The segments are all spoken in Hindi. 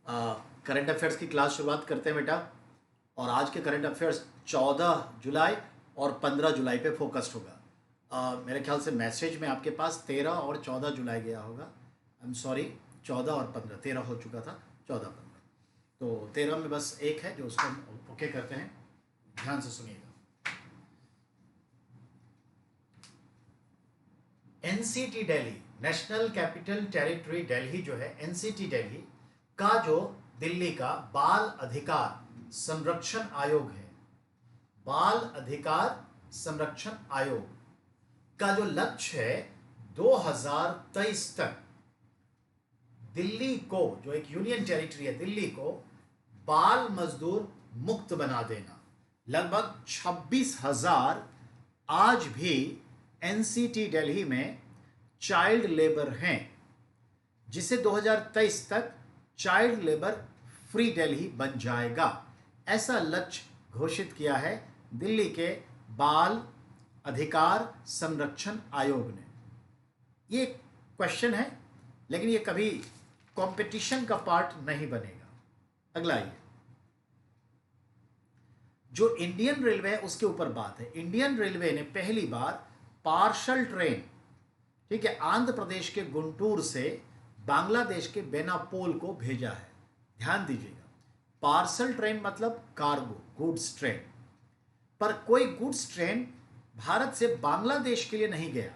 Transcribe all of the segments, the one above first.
करंट अफेयर्स की क्लास शुरुआत करते हैं बेटा। और आज के करंट अफेयर्स 14 जुलाई और 15 जुलाई पे फोकस्ड होगा। मेरे ख्याल से मैसेज में आपके पास 13 और 14 जुलाई गया होगा। आई एम सॉरी, 14 और 15, 13 हो चुका था, 14 15। तो 13 में बस एक है जो उसको हम ओके करते हैं। ध्यान से सुनिएगा। NCT Delhi, national capital territory Delhi जो है, एनसीटी दिल्ली का जो दिल्ली का बाल अधिकार संरक्षण आयोग है, बाल अधिकार संरक्षण आयोग का जो लक्ष्य है 2023 तक दिल्ली को, जो एक यूनियन टेरिटरी है, दिल्ली को बाल मजदूर मुक्त बना देना। लगभग 26,000 आज भी एनसीटी दिल्ली में चाइल्ड लेबर हैं, जिसे 2023 तक चाइल्ड लेबर फ्री दिल्ली बन जाएगा, ऐसा लक्ष्य घोषित किया है दिल्ली के बाल अधिकार संरक्षण आयोग ने। ये क्वेश्चन है, लेकिन ये कभी कंपटीशन का पार्ट नहीं बनेगा। अगला ये जो इंडियन रेलवे है उसके ऊपर बात है। इंडियन रेलवे ने पहली बार पार्शल ट्रेन, ठीक है, आंध्र प्रदेश के गुंटूर से बांग्लादेश के बेनापोल को भेजा है। ध्यान दीजिएगा, पार्सल ट्रेन मतलब कार्गो, गुड्स ट्रेन। पर कोई गुड्स ट्रेन भारत से बांग्लादेश के लिए नहीं गया।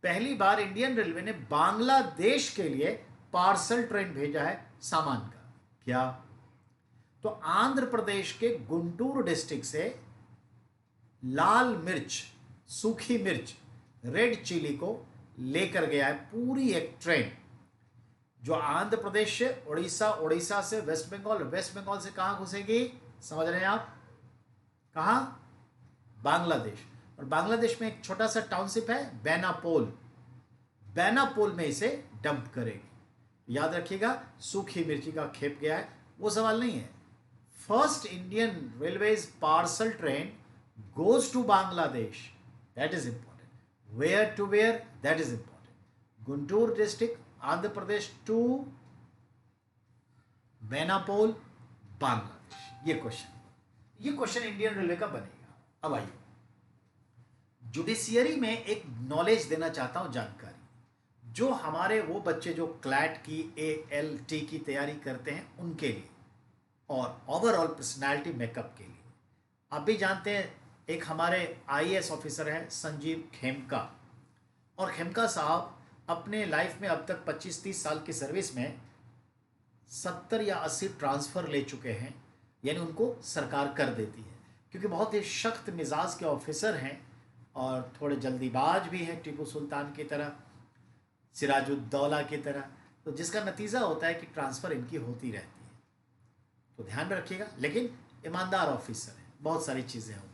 पहली बार इंडियन रेलवे ने बांग्लादेश के लिए पार्सल ट्रेन भेजा है सामान का। क्या? तो आंध्र प्रदेश के गुंटूर डिस्ट्रिक्ट से लाल मिर्च, सूखी मिर्च, रेड चिली को लेकर गया है पूरी एक ट्रेन, जो आंध्र प्रदेश से उड़ीसा, उड़ीसा से वेस्ट बंगाल, वेस्ट बंगाल से कहां घुसेगी? समझ रहे हैं आप? कहां? बांग्लादेश। और बांग्लादेश में एक छोटा सा टाउनशिप है बेनापोल, बेनापोल में इसे डंप करेगी। याद रखिएगा, सूखी मिर्ची का खेप गया है, वो सवाल नहीं है। First Indian railways parcel train goes to Bangladesh. That is important. Where to where? That is important. Guntur district, Andhra Pradesh to Benapole, Bangladesh. ये क्वेश्चन इंडियन रेलवे का बनेगा। अब आइए, जुडिशियरी में एक नॉलेज देना चाहता हूं, जानकारी, जो हमारे वो बच्चे जो क्लैट की, ALT की तैयारी करते हैं उनके लिए, और ओवरऑल पर्सनालिटी मेकअप के लिए। आप भी जानते हैं, एक हमारे IAS ऑफिसर हैं संजीव खेमका, और खेमका साहब अपने लाइफ में अब तक 25-30 साल की सर्विस में 70 या 80 ट्रांसफ़र ले चुके हैं, यानी उनको सरकार कर देती है, क्योंकि बहुत ही सख्त मिजाज के ऑफिसर हैं और थोड़े जल्दीबाज भी हैं, टीपू सुल्तान की तरह, सिराजुद्दौला की तरह। तो जिसका नतीजा होता है कि ट्रांसफ़र इनकी होती रहती है। तो ध्यान में रखिएगा, लेकिन ईमानदार ऑफिसर हैं, बहुत सारी चीज़ें हैं।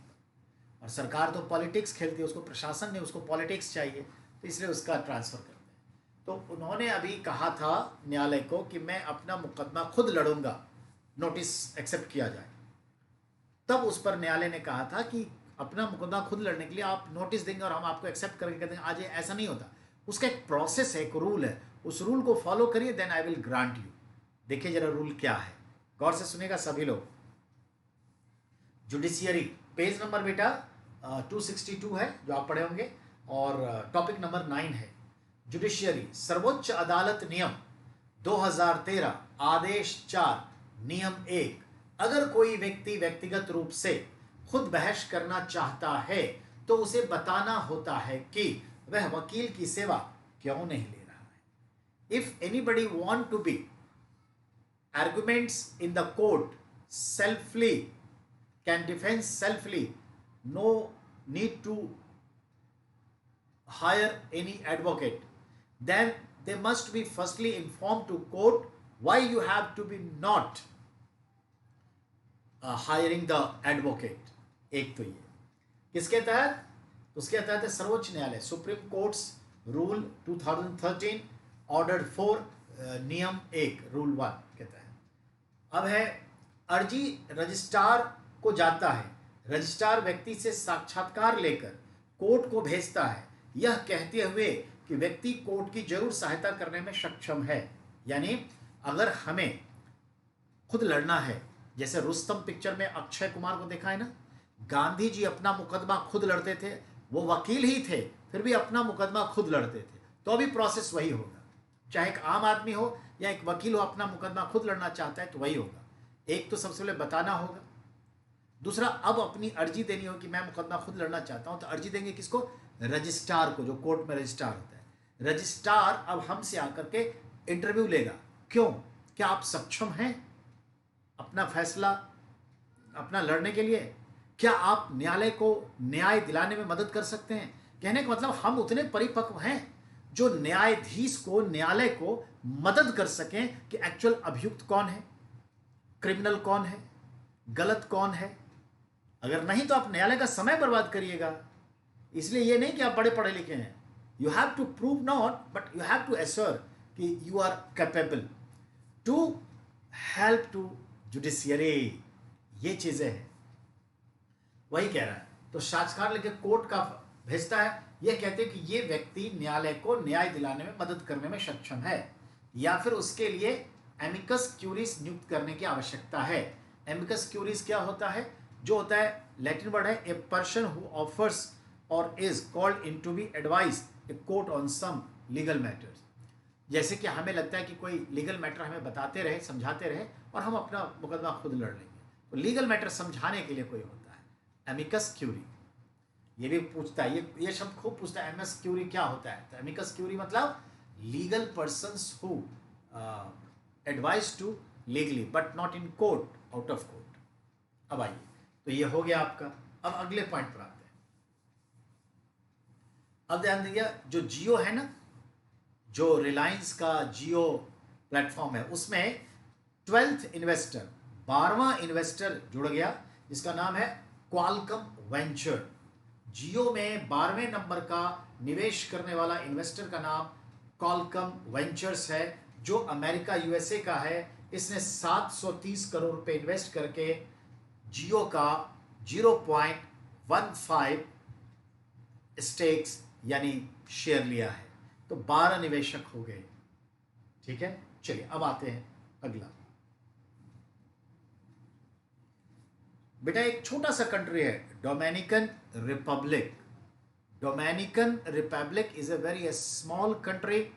और सरकार तो पॉलिटिक्स खेलती है, उसको प्रशासन ने, उसको पॉलिटिक्स चाहिए, तो इसलिए उसका ट्रांसफ़र करते हैं। तो उन्होंने अभी कहा था न्यायालय को कि मैं अपना मुकदमा खुद लड़ूंगा, नोटिस एक्सेप्ट किया जाए। तब उस पर न्यायालय ने कहा था कि अपना मुकदमा खुद लड़ने के लिए आप नोटिस देंगे और हम आपको एक्सेप्ट करके कहते हैं आज, ये ऐसा नहीं होता। उसका एक प्रोसेस है, एक रूल है, उस रूल को फॉलो करिए, then I will grant you. देखिए जरा रूल क्या है, गौर से सुनिएगा सभी लोग। जुडिशियरी, पेज नंबर बेटा 262 है जो आप पढ़े होंगे, और टॉपिक नंबर 9 है। जुडिशियरी, सर्वोच्च अदालत नियम 2013 आदेश 4 नियम 1, अगर कोई व्यक्ति व्यक्तिगत रूप से खुद बहस करना चाहता है तो उसे बताना होता है कि वह वकील की सेवा क्यों नहीं ले रहा है। If anybody want to be arguments in the court selfly, can defend selfly, no need to hire any advocate, then they must be firstly informed to court why you have to be not hiring the advocate। एक तो ये किसके तहत? उसके तहत है सर्वोच्च न्यायालय, सुप्रीम कोर्ट्स रूल 2013 ऑर्डर 4 नियम 1 रूल 1 के तहत। अब है, अर्जी रजिस्ट्रार को जाता है, रजिस्ट्रार व्यक्ति से साक्षात्कार लेकर कोर्ट को भेजता है, यह कहते हुए कि व्यक्ति कोर्ट की जरूर सहायता करने में सक्षम है। यानी अगर हमें खुद लड़ना है, जैसे रुस्तम पिक्चर में अक्षय कुमार को देखा है ना, गांधी जी अपना मुकदमा खुद लड़ते थे, वो वकील ही थे फिर भी अपना मुकदमा खुद लड़ते थे। तो अभी प्रोसेस वही होगा, चाहे एक आम आदमी हो या एक वकील हो, अपना मुकदमा खुद लड़ना चाहता है तो वही होगा। एक तो सबसे पहले बताना होगा, दूसरा अब अपनी अर्जी देनी होगी कि मैं मुकदमा खुद लड़ना चाहता हूं। तो अर्जी देंगे किसको? रजिस्ट्रार को, जो कोर्ट में रजिस्ट्रार होता है। रजिस्ट्रार अब हमसे आकर के इंटरव्यू लेगा, क्यों, क्या आप सक्षम हैं अपना फैसला अपना लड़ने के लिए? क्या आप न्यायालय को न्याय दिलाने में मदद कर सकते हैं? कहने का मतलब हम उतने परिपक्व हैं जो न्यायाधीश को, न्यायालय को मदद कर सकें कि एक्चुअल अभियुक्त कौन है, क्रिमिनल कौन है, गलत कौन है। अगर नहीं तो आप न्यायालय का समय बर्बाद करिएगा। इसलिए ये नहीं कि आप बड़े पढ़े लिखे हैं, you have to prove not but you have to assure कि you are capable to help to judiciary. ये चीजें हैं, वही कह रहा है। तो साक्षात्कार लेके कोर्ट का भेजता है, ये कहते हैं कि ये व्यक्ति न्यायालय को न्याय दिलाने में मदद करने में सक्षम है, या फिर उसके लिए एमिकस क्यूरिस नियुक्त करने की आवश्यकता है। एमिकस क्यूरिस क्या होता है? जो होता है लैटिन वर्ड है, ए पर्सन हु ऑफर्स और is called in to be advice a court on some legal matters. जैसे कि हमें लगता है कि कोई लीगल मैटर हमें बताते रहे, समझाते रहे और हम अपना मुकदमा खुद लड़ लेंगे, तो लीगल मैटर समझाने के लिए कोई होता है एमिकस क्यूरी। ये भी पूछता है, ये शब्द खूब पूछता है, एमएस क्यूरी क्या होता है? तो एमिकस क्यूरी मतलब legal persons who advice to legally but not in court, out of court. अब आइए, तो ये हो गया आपका। अब अगले पॉइंट पर आते हैं। अब ध्यान दीजिए, जो जियो है ना, जो रिलायंस का जियो प्लेटफॉर्म है, उसमें 12th इन्वेस्टर, 12वां इन्वेस्टर जुड़ गया, जिसका नाम है क्वालकॉम वेंचर। जियो में 12वें नंबर का निवेश करने वाला इन्वेस्टर का नाम क्वालकॉम वेंचर्स है, जो अमेरिका यूएसए का है। इसने 730 करोड़ रुपए इन्वेस्ट करके जियो का 0.15 स्टेक्स यानी शेयर लिया है। तो 12 निवेशक हो गए। ठीक है, चलिए अब आते हैं अगला। बेटा एक छोटा सा कंट्री है Dominican Republic. Dominican Republic is a very small country,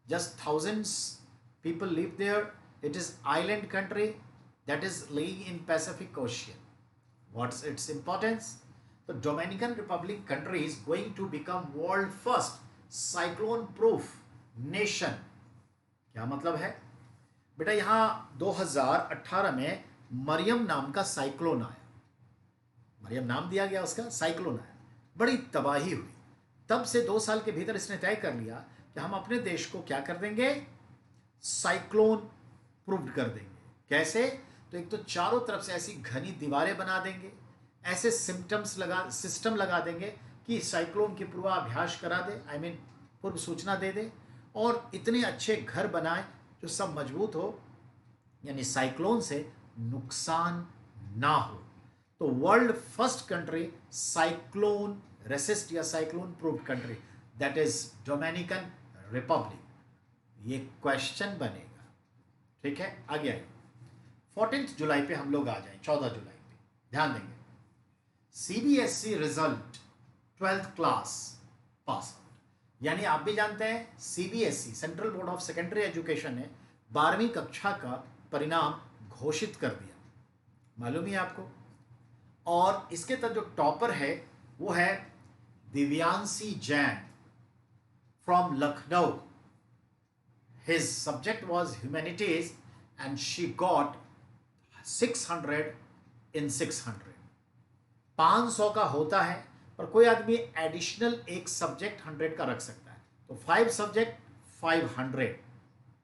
just thousands people live there. It is island country that is laying in Pacific Ocean. What's its importance? The Dominican Republic country is going to become world first cyclone proof nation. क्या मतलब है बेटा? यहाँ 2018 में मरियम नाम का साइक्लोन आया, मरियम नाम दिया गया उसका, साइक्लोन आया, बड़ी तबाही हुई। तब से 2 साल के भीतर इसने तय कर लिया कि हम अपने देश को क्या कर देंगे, साइक्लोन प्रूफ कर देंगे। कैसे? तो एक तो चारों तरफ से ऐसी घनी दीवारें बना देंगे, ऐसे सिस्टम लगा देंगे कि साइक्लोन की पूर्वाभ्यास करा दे, आई मीन पूर्व सूचना दे दे, और इतने अच्छे घर बनाए जो सब मजबूत हो, यानी साइक्लोन से नुकसान ना हो। तो world first country cyclone resist या cyclone proof country, that is Dominican Republic. ये क्वेश्चन बनेगा। ठीक है, आगे आइए। 14 जुलाई पे हम लोग आ जाएं, 14 जुलाई पे ध्यान देंगे। CBSE result 12th class pass out, यानी आप भी जानते हैं CBSE central board of secondary education ने 12वीं कक्षा का परिणाम घोषित कर दिया, मालूम ही आपको। और इसके तहत जो टॉपर है वो है Divyanshi Jain from Lucknow. His subject was humanities and she got 600 in 600. 500 का होता है, पर कोई आदमी एडिशनल एक सब्जेक्ट 100 का रख सकता है। तो 5 subject 500,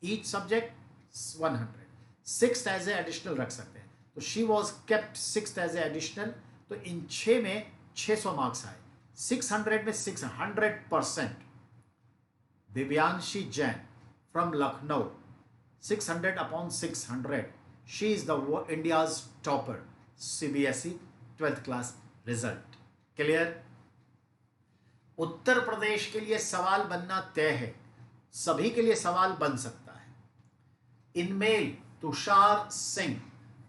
each subject 100, 6th as a additional रख सकते हैं। तो she was kept 6th as a additional. तो इन 6 में 600 मार्क्स आए, 600 में 600%। Divyanshi Jain from Lucknow, 600 upon 600. She is the India's topper. CBSE 12th class result. Clear? Uttar Pradesh के लिए सवाल बनना तय है, सभी के लिए सवाल बन सकता है। In male Tushar Singh,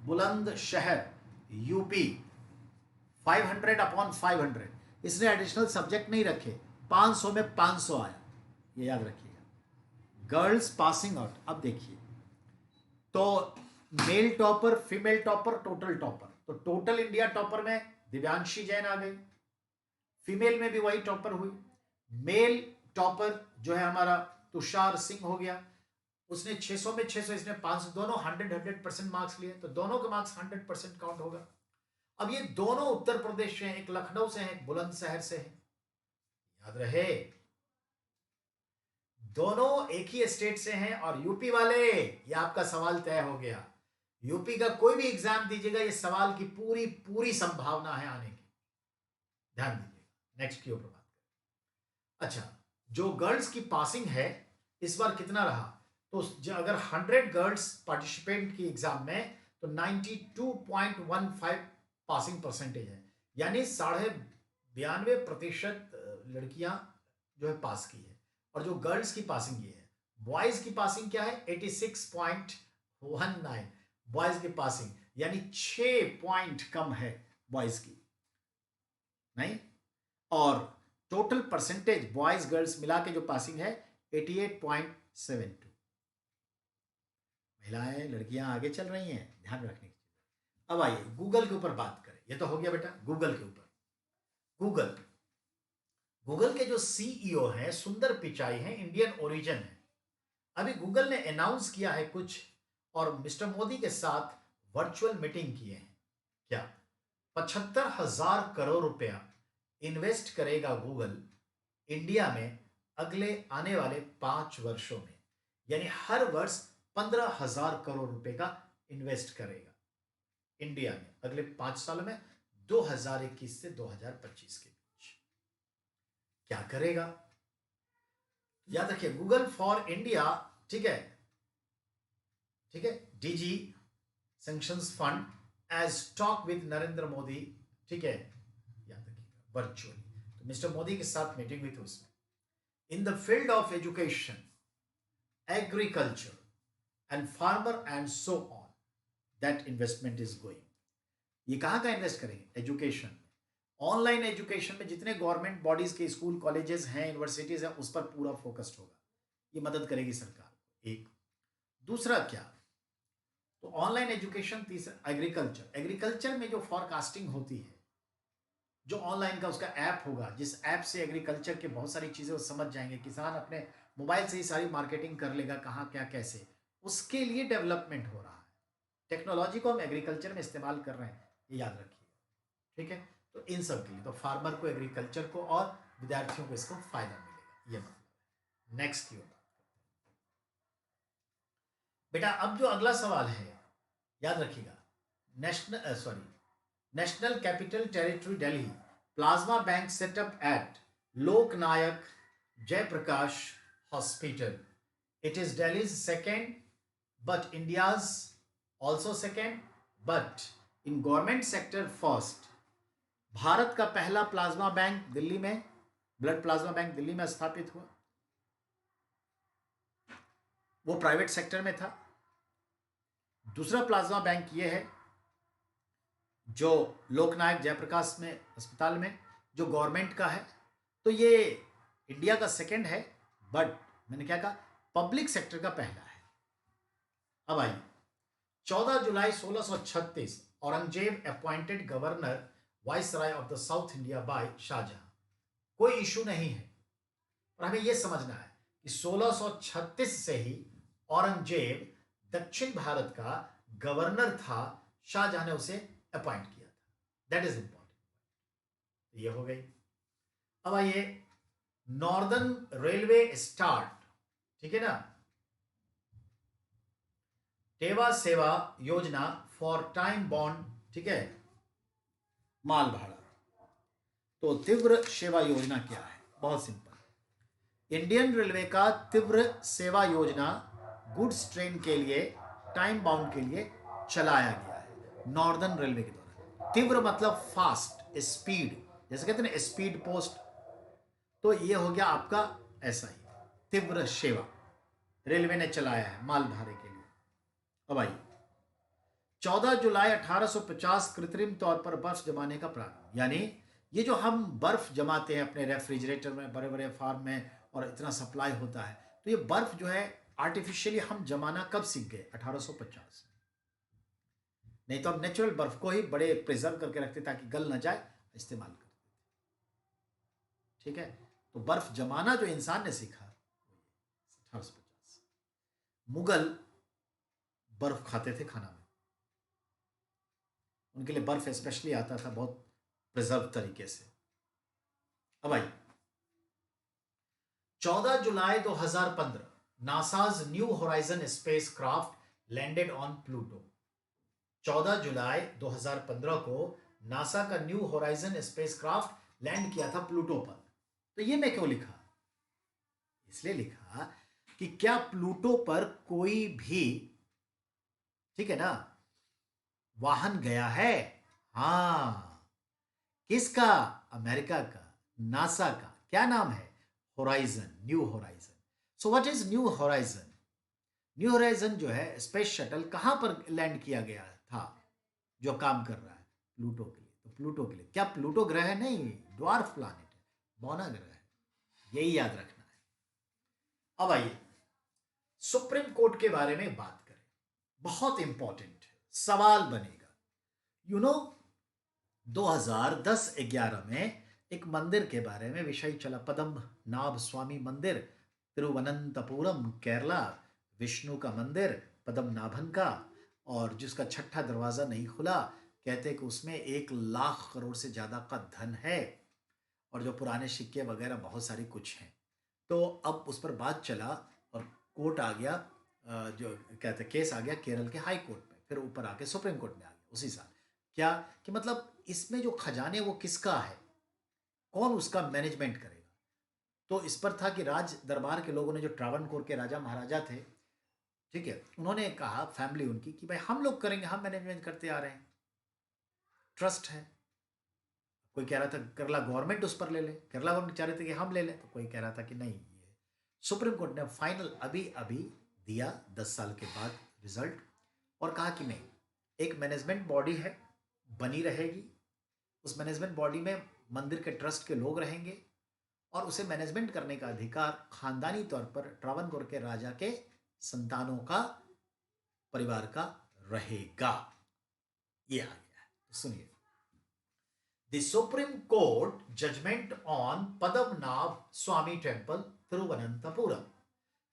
Bulandshahr, UP, 500/500। इसने एडिशनल सब्जेक्ट नहीं रखे, 500 में 500 आया, ये याद रखिएगा। गर्ल्स पासिंग आउट, अब देखिए तो male topper, female topper, total topper. तो टोटल इंडिया टॉपर में दिव्यांशी जैन आ गई, फीमेल में भी वही टॉपर हुई। मेल टॉपर जो है हमारा तुषार सिंह हो गया, उसने 600 में 600, इसने 500, दोनों 100% मार्क्स लिए, तो दोनों के मार्क्स 100% काउंट होगा। अब ये दोनों उत्तर प्रदेश से हैं, एक लखनऊ से है, एक बुलंदशहर से है, याद रहे दोनों एक ही स्टेट से हैं। और यूपी वाले, ये आपका सवाल तय हो गया, यूपी का कोई भी एग्जाम दीजिएगा, ये सवाल की पूरी पूरी संभावना है आने की, ध्यान दीजिएगा। नेक्स्ट की ओर बात करें। अच्छा, जो गर्ल्स की पासिंग है इस बार कितना रहा, तो अगर 100 गर्ल्स पार्टिसिपेंट की एग्जाम में, तो 92.15 पासिंग परसेंटेज है, यानी 92.5% लड़कियां जो है पास की है। और जो गर्ल्स की पासिंग ये है, बॉयज की पासिंग क्या है, 86.19 बॉयज की पासिंग, यानी 6 पॉइंट कम है बॉयज की, नहीं। और टोटल परसेंटेज बॉयज गर्ल्स मिला के जो पासिंग है 88.72। महिलाएं, लड़कियां आगे चल रही हैं, ध्यान रखने की। अब आइए गूगल के ऊपर बात करें। ये तो हो गया बेटा गूगल के ऊपर। गूगल के जो सीईओ हैं सुंदर पिचाई हैं, इंडियन ओरिजिन है। अभी गूगल ने अनाउंस किया है कुछ, और मिस्टर मोदी के साथ वर्चुअल मीटिंग किए हैं। क्या 75,000 करोड़ रुपया इन्वेस्ट करेगा गूगल इंडिया में अगले आने वाले 5 वर्षों में, यानी हर वर्ष 15,000 करोड़ रुपए का इन्वेस्ट करेगा इंडिया में अगले 5 सालों में, 2021 से 2025 के बीच। क्या करेगा, याद रखिए, गूगल फॉर इंडिया, ठीक है, ठीक है, DG sanctions fund as talk with Narendra Modi, ठीक है, याद रखिएगा वर्चुअली। तो मिस्टर मोदी के साथ मीटिंग हुई थी, उसमें in the field of education, agriculture and farmer and so on, that investment is going. ये कहां का इन्वेस्ट करेंगे, एजुकेशन, ऑनलाइन एजुकेशन में जितने गवर्नमेंट बॉडीज के स्कूल कॉलेजेस हैं, यूनिवर्सिटीज हैं, उस पर पूरा फोकस्ड होगा, ये मदद करेगी सरकार को। एक दूसरा क्या, तो ऑनलाइन एजुकेशन। तीसरा एग्रीकल्चर, एग्रीकल्चर में जो फॉरकास्टिंग होती है, जो ऑनलाइन का उसका ऐप होगा, जिस ऐप से एग्रीकल्चर के बहुत सारी चीजें वो समझ जाएंगे, किसान अपने मोबाइल से ही सारी मार्केटिंग कर लेगा, कहाँ क्या कैसे, उसके लिए डेवलपमेंट हो रहा है। टेक्नोलॉजी को हम एग्रीकल्चर में इस्तेमाल कर रहे हैं, ये याद रखिए, ठीक है। तो इन सब के लिए तो फार्मर को, एग्रीकल्चर को और विद्यार्थियों को इसको फायदा मिलेगा, ये मतलब है। नेक्स्ट की ओर बेटा, अब जो अगला सवाल है याद रखिएगा, national capital territory Delhi, plasma bank setup at Loknayak Jayaprakash hospital. It is Delhi's second, but India's also second, but in government sector first. Bharat का पहला प्लाज्मा बैंक दिल्ली में, ब्लड प्लाज्मा बैंक दिल्ली में स्थापित हुआ, वो प्राइवेट सेक्टर में था। दूसरा प्लाज्मा बैंक ये है जो लोकनायक जयप्रकाश में अस्पताल में, जो गवर्नमेंट का है। तो ये इंडिया का सेकंड है, बट मैंने क्या कहा, पब्लिक सेक्टर का पहला है। अब आइए, 14 July 1636 Aurangzeb appointed governor viceroy of the south India by Shahjahan. कोई इशू नहीं है, और हमें यह समझना है कि 1636 से ही औरंगजेब दक्षिण भारत का गवर्नर था, शाहजहां ने उसे अपॉइंट किया था, दैट इज इंपॉर्टेंट। ये हो गई। अब आइए, नॉर्दर्न रेलवे स्टार्ट, ठीक है ना, टेवा सेवा योजना फॉर टाइम बॉन्ड, ठीक है, माल भाड़ा। तो तीव्र सेवा योजना क्या है, बहुत सिंपल, इंडियन रेलवे का तीव्र सेवा योजना गुड्स ट्रेन के लिए, टाइम बाउंड के लिए चलाया गया है नॉर्दर्न रेलवे के द्वारा। तीव्र मतलब फास्ट, स्पीड, जैसे कहते हैं ना स्पीड पोस्ट, तो ये हो गया आपका ऐसा ही तीव्र सेवा रेलवे ने चलाया है माल भाड़े के लिए। अब आइए, 14 जुलाई 1850 कृत्रिम तौर पर बर्फ जमाने का प्रारंभ। यानी ये जो हम बर्फ जमाते हैं अपने रेफ्रिजरेटर में, बड़े बड़े फार्म में, और इतना सप्लाई होता है, तो ये बर्फ जो है आर्टिफिशियली हम जमाना कब सीख गए? 1850। नहीं तो हम नेचुरल बर्फ को ही बड़े प्रिजर्व करके रखते ताकि गल ना जाए, इस्तेमाल करते। ठीक है, तो बर्फ जमाना जो इंसान ने सीखा 1850। मुगल बर्फ खाते थे खाना में, उनके लिए बर्फ स्पेशली आता था बहुत प्रिजर्व तरीके से। अब आई 14 जुलाई 2015, NASA's new horizon space craft landed on Pluto. 14 जुलाई 2015 को नासा का new horizon space craft land किया था प्लूटो पर। तो ये मैं क्यों लिखा? इसलिए लिखा कि क्या प्लूटो पर कोई भी, ठीक है ना, वाहन गया है? हाँ। किसका? अमेरिका का, नासा का। क्या नाम है? Horizon, new horizon. So what is new horizon? New horizon जो है स्पेस शटल कहां पर लैंड किया गया था जो काम कर रहा है? प्लूटो के लिए। तो प्लूटो के लिए क्या प्लूटो ग्रह है? नहीं, ड्वार्फ प्लैनेट है, बौना ग्रह है, यही याद रखना है। अब आइए सुप्रीम कोर्ट के बारे में बात करें, बहुत इंपॉर्टेंट है, सवाल बनेगा। यू नो 2010-11 में एक मंदिर के बारे में विषय चला, पद्मनाभ स्वामी मंदिर, तिरुवनंतपुरम केरला, विष्णु का मंदिर पद्मनाभन का, और जिसका छठा दरवाजा नहीं खुला, कहते कि उसमें 1 लाख करोड़ से ज्यादा का धन है, और जो पुराने सिक्के वगैरह बहुत सारी कुछ हैं। तो अब उस पर बात चला और कोर्ट आ गया, जो कहते केस आ गया केरल के हाई कोर्ट में, फिर ऊपर आके सुप्रीम कोर्ट में आ गया उसी साल। क्या कि मतलब इसमें जो खजाने वो किसका है, कौन उसका मैनेजमेंट करेगा? तो इस पर था कि राज दरबार के लोगों ने, जो ट्रावनकोर के राजा महाराजा थे, ठीक है, उन्होंने कहा फैमिली उनकी कि भाई हम लोग करेंगे, हम मैनेजमेंट करते आ रहे हैं, ट्रस्ट है। कोई कह रहा था केरला गवर्नमेंट उस पर ले ले, केरला गवर्नमेंट चाह रहे थे कि हम ले लें, तो कोई कह रहा था कि नहीं। ये सुप्रीम कोर्ट ने फाइनल अभी अभी दिया 10 साल के बाद रिजल्ट, और कहा कि नहीं, एक मैनेजमेंट बॉडी है, बनी रहेगी, उस मैनेजमेंट बॉडी में मंदिर के ट्रस्ट के लोग रहेंगे, और उसे मैनेजमेंट करने का अधिकार खानदानी तौर पर ट्रावनकोर के राजा के संतानों का, परिवार का रहेगा। ये आ गया है, तो सुनिए। The Supreme Court judgment on Padmanabh Swami Temple, Thiruvananthapuram.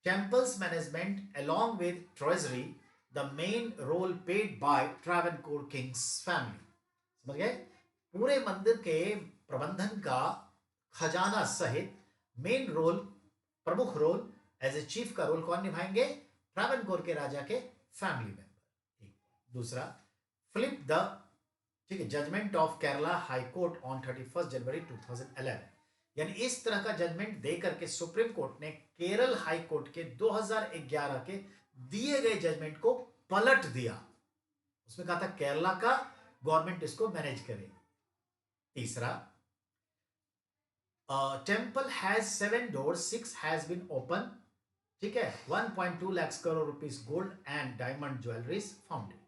Temple's management along with treasury, the main role paid by Travancore King's family. समझ गए? पूरे मंदिर के प्रबंधन का खजाना सहित मेन रोल, प्रमुख रोल, एज ए चीफ का रोल कौन निभाएंगे? ट्रावनकोर के राजा के फैमिली मेंबर। दूसरा, फ्लिप द, ठीक है, judgment of Kerala high court on 31 January 2011। यानी इस तरह का जजमेंट दे करके सुप्रीम कोर्ट ने केरल हाई कोर्ट के 2011 के दिए गए जजमेंट को पलट दिया। उसमें कहा था केरला का गवर्नमेंट इसको मैनेज करेगी। तीसरा, temple has 7 doors, 6 has been open, ठीक है, 1.2 lakh crore rupees gold and diamond jewelleries founded.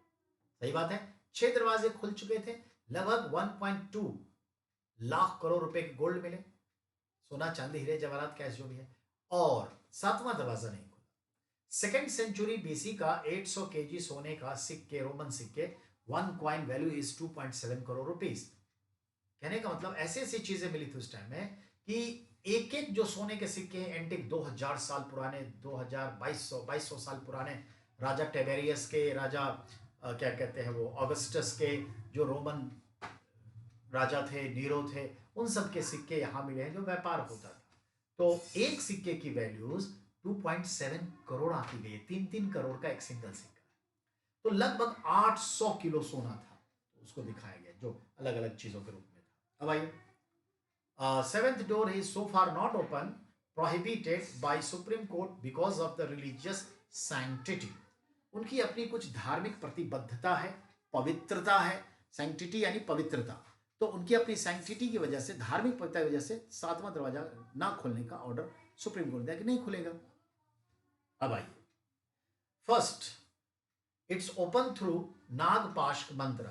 सही बात है, 6 दरवाजे खुल चुके थे, लगभग 1.2 लाख करोड़ रुपए के गोल्ड मिले, सोना चांदी हीरे जवाहरात कैश जो भी है, और 7वां दरवाजा नहीं खुला। 2nd सेंचुरी बीसी का 800 केजी सोने का सिक्के, रोमन सिक्के, 1 coin value is 2.7 crore rupees. कहने का मतलब ऐसी ऐसी चीजें मिली थी उस टाइम में कि एक एक जो सोने के सिक्के हैं एंटिक, 2000 साल पुराने, 2200 साल पुराने, राजा टेबेरियस के, राजा क्या कहते हैं वो, ऑगस्टस के, जो रोमन राजा थे, नीरो थे, उन सब के सिक्के यहाँ मिले हैं जो व्यापार होता था। तो एक सिक्के की वैल्यूज 2.7 करोड़ आती गई, 3-3 करोड़ का एक सिंगल सिक्का। तो लगभग 800 किलो सोना था, तो उसको दिखाया गया जो अलग अलग चीजों के रूप में था। अब आइए, 7th door is so far not open, prohibited by Supreme Court because of the religious sanctity. उनकी अपनी कुछ धार्मिक प्रतिबद्धता है, पवित्रता है। सैंक्टिटी यानी पवित्रता, तो उनकी अपनी सैंक्टिटी की वजह से, धार्मिक पवित्रता की वजह से 7वां दरवाजा ना खोलने का ऑर्डर सुप्रीम कोर्ट दिया कि नहीं खुलेगा। अब आइए, फर्स्ट इट्स ओपन थ्रू नागपाश मंत्र।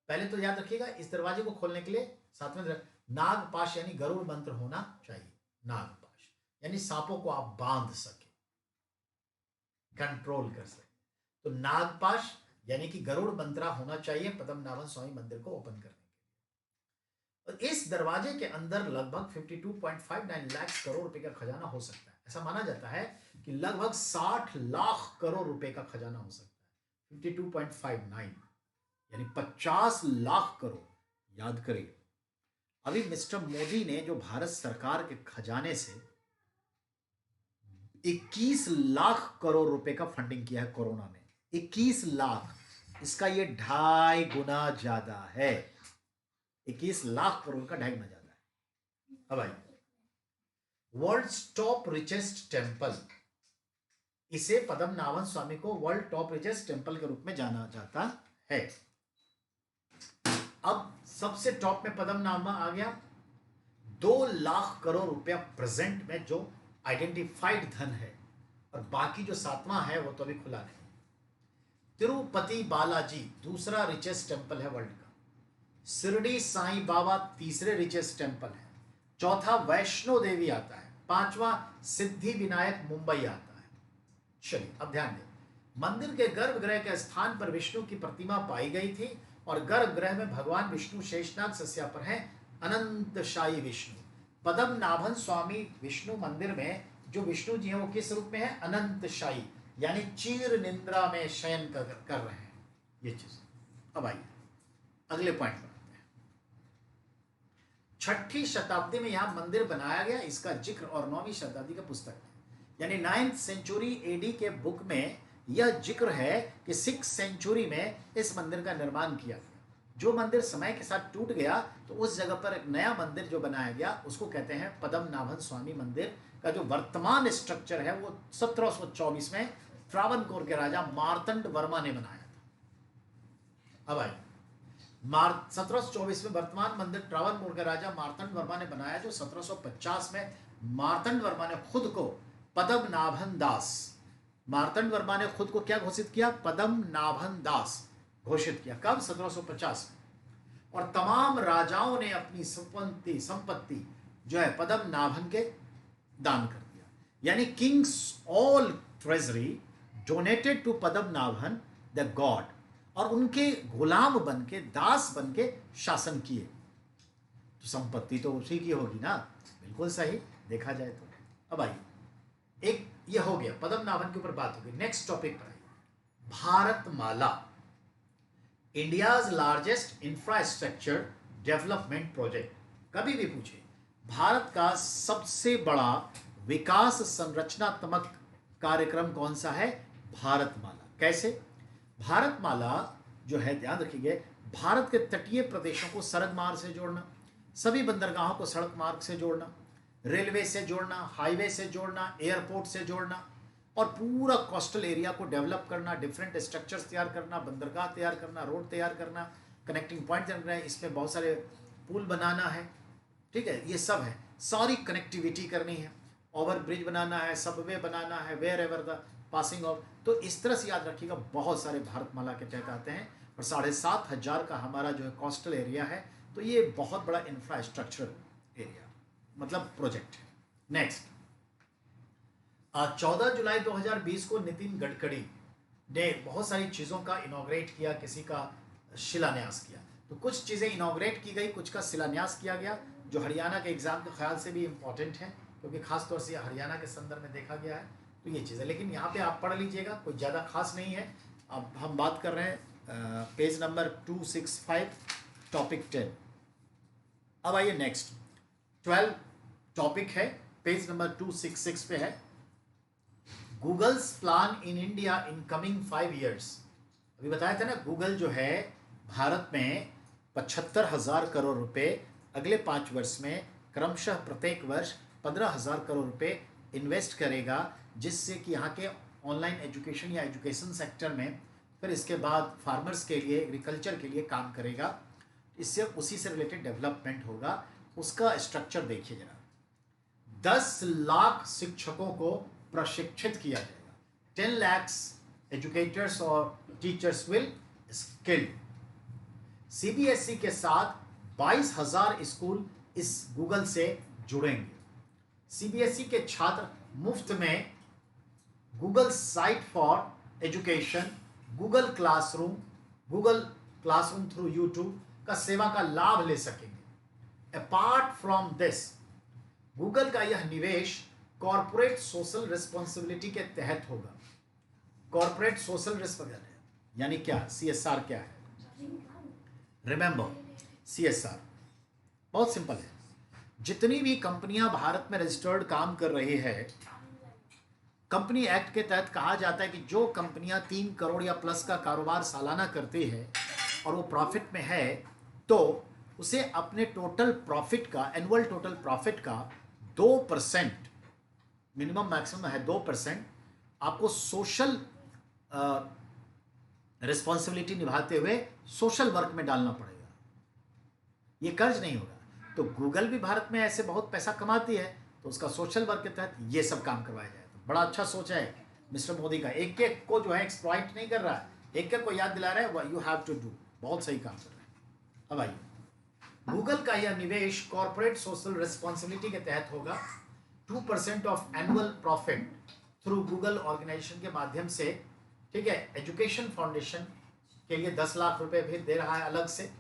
पहले तो याद रखिएगा, इस दरवाजे को खोलने के लिए सातवें नागपाश यानी गरुड़ मंत्र होना चाहिए। नागपाश यानी सांपों को आप बांध सके, कंट्रोल कर सके। तो नागपाश यानी कि गरुड़ मंत्र होना चाहिए पद्मनाभन स्वामी मंदिर को ओपन करने के लिए। और इस दरवाजे के अंदर लगभग 52.59 लाख करोड़ रुपए का खजाना हो सकता है। ऐसा माना जाता है कि लगभग 60 लाख करोड़ रुपए का खजाना हो सकता है। 52.59 यानी 50 लाख करोड़। याद करिए, अभी मिस्टर मोदी ने जो भारत सरकार के खजाने से 21 लाख करोड़ रुपए का फंडिंग किया है कोरोना में, 21 लाख, इसका ये 2.5 गुना ज्यादा है। 21 लाख करोड़ का 2.5 गुना ज्यादा है। अब आइए, वर्ल्ड टॉप रिचेस्ट टेंपल, इसे पद्मनाभन स्वामी को वर्ल्ड टॉप रिचेस्ट टेंपल के रूप में जाना जाता है। अब सबसे टॉप में पद्मनाभन आ गया। 2 लाख करोड़ रुपया प्रेजेंट में जो आइडेंटिफाइड धन है, और बाकी जो 7वां है वो तो अभी खुला नहीं। तिरुपति बालाजी दूसरा रिचेस्ट टेंपल है वर्ल्ड का। शिरडी साईं बाबा तीसरे रिचेस्ट टेंपल है। चौथा वैष्णो देवी आता है। 5वां सिद्धि विनायक मुंबई आता है। चलिए अब ध्यान दें, मंदिर के गर्भगृह के स्थान पर विष्णु की प्रतिमा पाई गई थी, और गर्भगृह में भगवान विष्णु शेषनाग सस्या पर है। अनंतशायी विष्णु, पद्मनाभन स्वामी विष्णु मंदिर में जो विष्णु जी हैं वो किस रूप में है? अनंतशायी, यानी चीर निंद्रा में शयन कर रहे हैं ये चीज। अब आइए अगले पॉइंट पर आते हैं। 6ठी शताब्दी में यहां मंदिर बनाया गया, इसका जिक्र और 9वीं शताब्दी का पुस्तक है, यानी 9th सेंचुरी एडी के बुक में यह जिक्र है कि 6th सेंचुरी में इस मंदिर का निर्माण किया गया। जो मंदिर समय के साथ टूट गया तो उस जगह पर एक नया मंदिर जो बनाया गया उसको कहते हैं पद्मनाभन स्वामी मंदिर। का जो वर्तमान स्ट्रक्चर है वो 1724 में त्रावणकोर के राजा मार्तंड वर्मा ने बनाया था। अब आइए, 1724 में वर्तमान मंदिर त्रावणकोर के राजा मार्तंड वर्मा ने बनाया, जो 1750 में मार्तंड वर्मा ने खुद को पद्मनाभन दास, मार्तंड वर्मा ने खुद को क्या घोषित किया? पद्मनाभन दास घोषित किया। कब? 1750 में। और तमाम राजाओं ने अपनी संपत्ति जो है पद्मनाभन के दान कर दिया, यानी kings all treasury donated to Padmanabhan the god, और उनके गुलाम बन के, दास बन के शासन किए। तो संपत्ति तो उसी की होगी ना, बिल्कुल सही देखा जाए तो। अब आइए, एक ये हो गया पद्मनाभन के ऊपर बात होगी। नेक्स्ट टॉपिक पर आइए, Bharatmala, India's largest infrastructure development project. कभी भी पूछे, भारत का सबसे बड़ा विकास संरचनात्मक कार्यक्रम कौन सा है? भारतमाला। कैसे? भारतमाला जो है, ध्यान रखिए, भारत के तटीय प्रदेशों को सड़क मार्ग से जोड़ना, सभी बंदरगाहों को सड़क मार्ग से जोड़ना, रेलवे से जोड़ना, हाईवे से जोड़ना, एयरपोर्ट से जोड़ना, और पूरा कोस्टल एरिया को डेवलप करना, डिफरेंट स्ट्रक्चर्स तैयार करना, बंदरगाह तैयार करना, रोड तैयार करना, कनेक्टिंग पॉइंट तैयार करना है, इसमें बहुत सारे पुल बनाना है, ठीक है, ये सब है, सारी कनेक्टिविटी करनी है, ओवर ब्रिज बनाना है, सबवे बनाना है, where ever the passing of. तो इस तरह से याद रखिएगा, बहुत सारे भारतमाला के तहत आते हैं, और 7,500 का हमारा जो है कोस्टल एरिया है, तो ये बहुत बड़ा इंफ्रास्ट्रक्चर एरिया मतलब प्रोजेक्ट है। नेक्स्ट, 14 जुलाई 2020 को नितिन गडकरी ने बहुत सारी चीज़ों का इनॉग्रेट किया, किसी का शिलान्यास किया। तो कुछ चीज़ें इनॉग्रेट की गई, कुछ का शिलान्यास किया गया, जो हरियाणा के एग्जाम के ख्याल से भी इम्पॉर्टेंट है, क्योंकि खासतौर से हरियाणा के संदर्भ में देखा गया है। तो ये चीज़ें, लेकिन यहाँ पे आप पढ़ लीजिएगा, कोई ज़्यादा खास नहीं है। अब हम बात कर रहे हैं पेज नंबर 265 टॉपिक 10। अब आइए नेक्स्ट 12 टॉपिक है, पेज नंबर 266 पे है, Google's plan in India in coming 5 years। अभी बताया था ना, गूगल जो है भारत में 75,000 करोड़ रुपए अगले 5 वर्ष में क्रमशः प्रत्येक वर्ष 15,000 करोड़ रुपए इन्वेस्ट करेगा, जिससे कि यहाँ के ऑनलाइन एजुकेशन या एजुकेशन सेक्टर में, फिर इसके बाद फार्मर्स के लिए, एग्रीकल्चर के लिए काम करेगा। इससे उसी से रिलेटेड डेवलपमेंट होगा। उसका स्ट्रक्चर देखिए जरा, 10 लाख शिक्षकों को प्रशिक्षित किया जाएगा, 10 lakhs एजुकेटर्स और टीचर्स विल स्किल्ड। सीबीएसई के साथ 22,000 स्कूल इस गूगल से जुड़ेंगे। सीबीएसई के छात्र मुफ्त में Google site for education, Google classroom through YouTube का सेवा का लाभ ले सकेंगे। अपार्ट फ्रॉम दिस, गूगल का यह निवेश कॉर्पोरेट सोशल रिस्पॉन्सिबिलिटी के तहत होगा। कॉर्पोरेट सोशल रिस्पॉन्सिबिलिटी यानी क्या? सीएसआर क्या है? रिमेंबर, सीएसआर बहुत सिंपल है। जितनी भी कंपनियां भारत में रजिस्टर्ड काम कर रही है, कंपनी एक्ट के तहत कहा जाता है कि जो कंपनियां 3 करोड़ या प्लस का कारोबार सालाना करती है और वो प्रॉफिट में है, तो उसे अपने टोटल प्रॉफिट का, एनुअल टोटल प्रॉफिट का 2%, मिनिमम मैक्सिमम है 2%, आपको सोशल रिस्पॉन्सिबिलिटी निभाते हुए सोशल वर्क में डालना पड़ेगा। ये कर्ज नहीं होगा। तो गूगल भी भारत में ऐसे बहुत पैसा कमाती है, तो उसका सोशल वर्क के तहत ये सब काम करवाया जाए। तो बड़ा अच्छा सोच है मिस्टर मोदी का। एक एक को जो है एक्सप्लॉइट नहीं कर रहा है, एक एक को याद दिला रहा है यू हैव टू डू। बहुत सही काम कर रहे हैं। अब आइए, गूगल का यह निवेश कॉर्पोरेट सोशल रिस्पॉन्सिबिलिटी के तहत होगा। 2% of annual profit through Google organization के माध्यम से, ठीक है। एजुकेशन फाउंडेशन के लिए 10 लाख रुपए भी दे रहा है अलग से।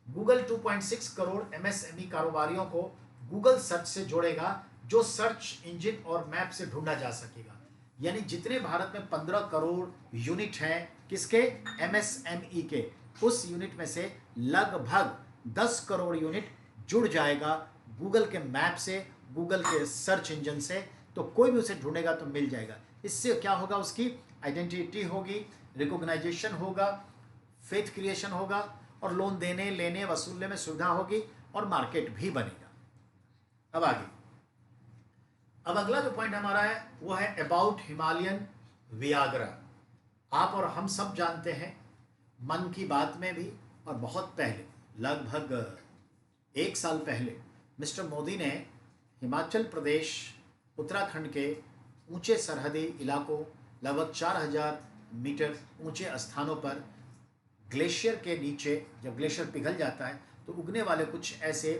गूगल 2.6 करोड़ एमएसएमई कारोबारियों को गूगल सर्च से जोड़ेगा, जो सर्च इंजन और मैप से ढूंढा जा सकेगा। यानी जितने भारत में 15 करोड़ यूनिट हैं किसके? एमएसएमई के, उस यूनिट में से लगभग 10 करोड़ यूनिट जुड़ जाएगा गूगल के मैप से, गूगल के सर्च इंजन से। तो कोई भी उसे ढूंढेगा तो मिल जाएगा। इससे क्या होगा? उसकी आइडेंटिटी होगी, रिकॉग्नाइजेशन होगा, फेथ क्रिएशन होगा, और लोन देने, लेने, वसूलने में सुविधा होगी, और मार्केट भी बनेगा। अब आगे, अब अगला जो पॉइंट हमारा है वो है अबाउट हिमालयन वियाग्रा। आप और हम सब जानते हैं, मन की बात में भी और बहुत पहले, लगभग 1 साल पहले, मिस्टर मोदी ने हिमाचल प्रदेश, उत्तराखंड के ऊंचे सरहदी इलाकों, लगभग 4,000 मीटर ऊंचे स्थानों पर ग्लेशियर के नीचे, जब ग्लेशियर पिघल जाता है तो उगने वाले कुछ ऐसे